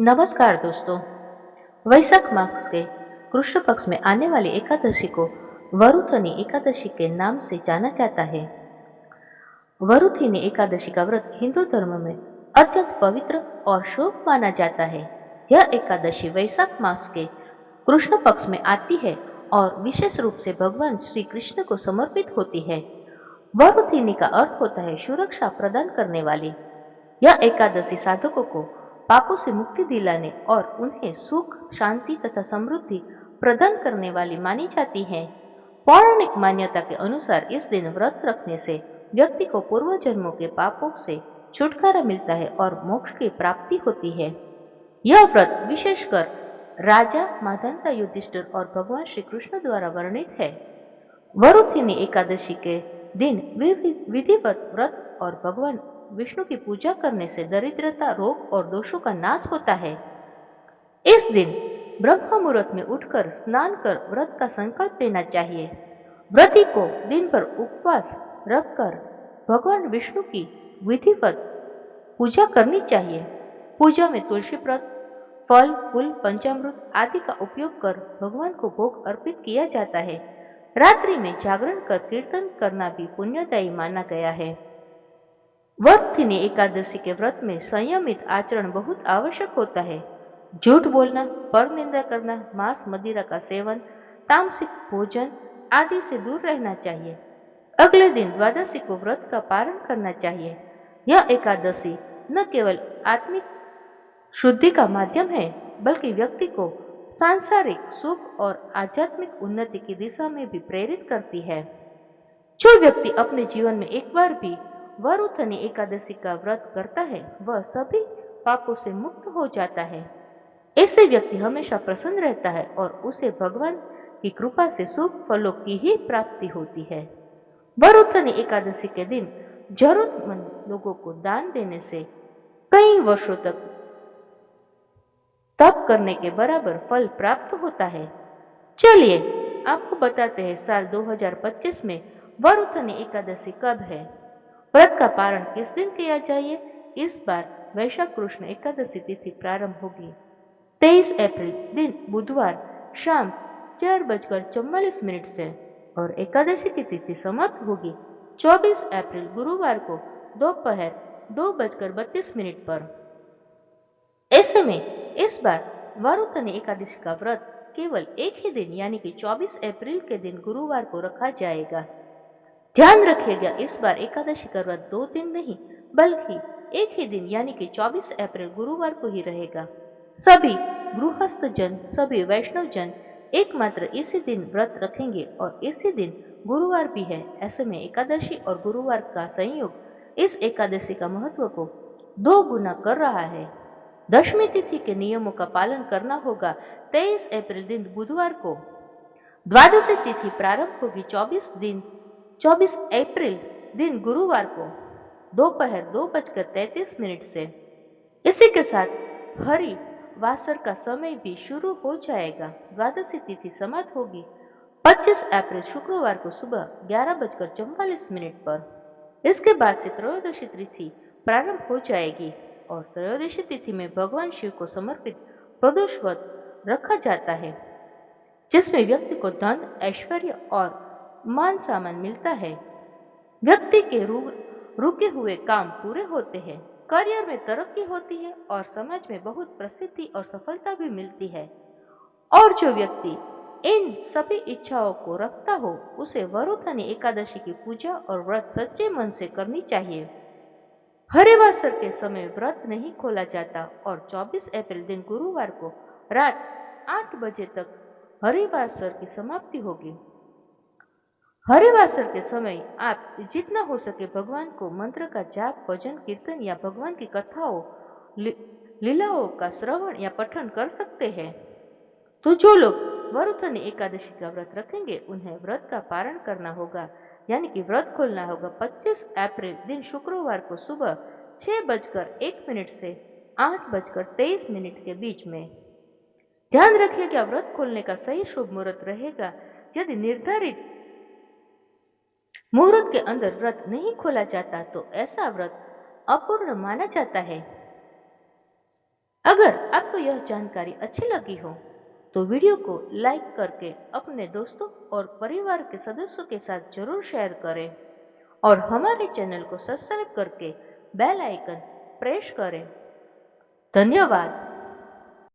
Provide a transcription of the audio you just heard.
नमस्कार दोस्तों। वैशाख मास के कृष्ण पक्ष में आने वाली एकादशी को वरुथनी एकादशी के नाम से जाना जाता है। वरुथिनी एकादशी का व्रत हिंदू धर्म में अत्यंत पवित्र और शुभ माना जाता है। यह एकादशी वैशाख मास के कृष्ण पक्ष में आती है और विशेष रूप से भगवान श्री कृष्ण को समर्पित होती है। वरुथिनी का अर्थ होता है सुरक्षा प्रदान करने वाली। यह एकादशी साधकों को पापों से मुक्ति दिलाने और उन्हें सुख, शांति तथा समृद्धि प्रदान करने वाली मानी जाती है। पौराणिक मान्यता के अनुसार इस दिन व्रत रखने से व्यक्ति को पूर्व जन्मों के पापों से छुटकारा मिलता है और मोक्ष की प्राप्ति होती है। यह व्रत विशेषकर राजा माधंता युधिष्ठिर और भगवान श्री कृष्ण द्वारा वर्णित है। वरुथिनी एकादशी के दिन विधिवत व्रत और भगवान विष्णु की पूजा करने से दरिद्रता, रोग और दोषों का नाश होता है। इस दिन ब्रह्म मुहूर्त में उठकर स्नान कर व्रत का संकल्प लेना चाहिए। व्रती को दिन भर उपवास रखकर भगवान विष्णु की विधिवत पूजा करनी चाहिए। पूजा में तुलसी व्रत, फल, फूल, पंचामृत आदि का उपयोग कर भगवान को भोग अर्पित किया जाता है। रात्रि में जागरण कर कीर्तन करना भी पुण्यदायी माना गया है। वरुथिनी एकादशी के व्रत में संयमित आचरण बहुत आवश्यक होता है। झूठ बोलना, पर निंदा करना, मांस मदिरा का सेवन, तामसिक भोजन आदि से दूर रहना चाहिए। अगले दिन द्वादशी को व्रत का पारण करना चाहिए। यह एकादशी न केवल आत्मिक शुद्धि का माध्यम है, बल्कि व्यक्ति को सांसारिक सुख और आध्यात्मिक उन्नति की दिशा में भी प्रेरित करती है। जो व्यक्ति अपने जीवन में एक बार भी वरुथनी एकादशी का व्रत करता है, वह सभी पापों से मुक्त हो जाता है। ऐसे व्यक्ति हमेशा प्रसन्न रहता है और उसे भगवान की कृपा से शुभ फलों की ही प्राप्ति होती है। वरुथनी एकादशी के दिन जरूरतमंद लोगों को दान देने से कई वर्षों तक तप करने के बराबर फल प्राप्त होता है। चलिए आपको बताते हैं साल 2025 में वरुथनी एकादशी कब है, व्रत का पारण किस दिन किया चाहिए। इस बार वैशाख कृष्ण एकादशी तिथि प्रारंभ होगी 23 अप्रैल दिन बुधवार शाम 4:44 से और एकादशी की तिथि समाप्त होगी 24 अप्रैल गुरुवार को दोपहर 2:32 पर। ऐसे में इस बार वरुथनी एकादशी का व्रत केवल एक ही दिन यानी कि 24 अप्रैल के दिन गुरुवार को रखा जाएगा। ध्यान रखिएगा, इस बार एकादशी का व्रत 2 दिन नहीं बल्कि एक ही दिन यानी कि 24 अप्रैल गुरुवार को ही रहेगा। सभी गृहस्थ जन, सभी वैष्णव जन एकमात्र इसी दिन व्रत रखेंगे और इसी दिन गुरुवार भी है। ऐसे में एकादशी और गुरुवार का संयोग इस एकादशी का महत्व को 2 गुना कर रहा है। दशमी तिथि के नियमों का पालन करना होगा। 23 अप्रैल दिन बुधवार को द्वादशी तिथि प्रारंभ होगी 24 अप्रैल दिन गुरुवार को दोपहर 2:33 से। इसी के साथ हरि वासर का समय भी शुरू हो जाएगा। द्वादशी तिथि समाप्त होगी 25 अप्रैल शुक्रवार को सुबह 11:44 पर। इसके बाद से त्रयोदशी तिथि प्रारंभ हो जाएगी और त्रयोदशी तिथि में भगवान शिव को समर्पित प्रदोष व्रत रखा जाता है, जिसमें व्यक्ति को धन, ऐश्वर्य और मान सम्मान मिलता है। व्यक्ति के रुके हुए काम पूरे होते हैं, करियर में तरक्की होती है और समाज में बहुत प्रसिद्धि और सफलता भी मिलती है। और जो व्यक्ति इन सभी इच्छाओं को रखता हो, उसे वरुथनी एकादशी की पूजा और व्रत सच्चे मन से करनी चाहिए। हरिवासर के समय व्रत नहीं खोला जाता और 24 अप्रैल दिन गुरुवार को रात 8 बजे तक हरिवासर की समाप्ति होगी। हरिवासर के समय आप जितना हो सके भगवान को मंत्र का जाप, भजन, कीर्तन या भगवान की कथाओं, लीलाओं का श्रवण या पठन कर सकते हैं। तो जो लोग वरुथनी एकादशी का व्रत रखेंगे उन्हें व्रत का पारण करना होगा, यानी कि व्रत खोलना होगा 25 अप्रैल दिन शुक्रवार को सुबह 6:01 से 8:23 के बीच में। ध्यान रखिएगा, व्रत खोलने का सही शुभ मुहूर्त रहेगा। यदि निर्धारित मुहूर्त के अंदर व्रत नहीं खोला जाता तो ऐसा व्रत अपूर्ण माना जाता है। अगर आपको यह जानकारी अच्छी लगी हो तो वीडियो को लाइक करके अपने दोस्तों और परिवार के सदस्यों के साथ जरूर शेयर करें और हमारे चैनल को सब्सक्राइब करके बेल आइकन प्रेस करें। धन्यवाद।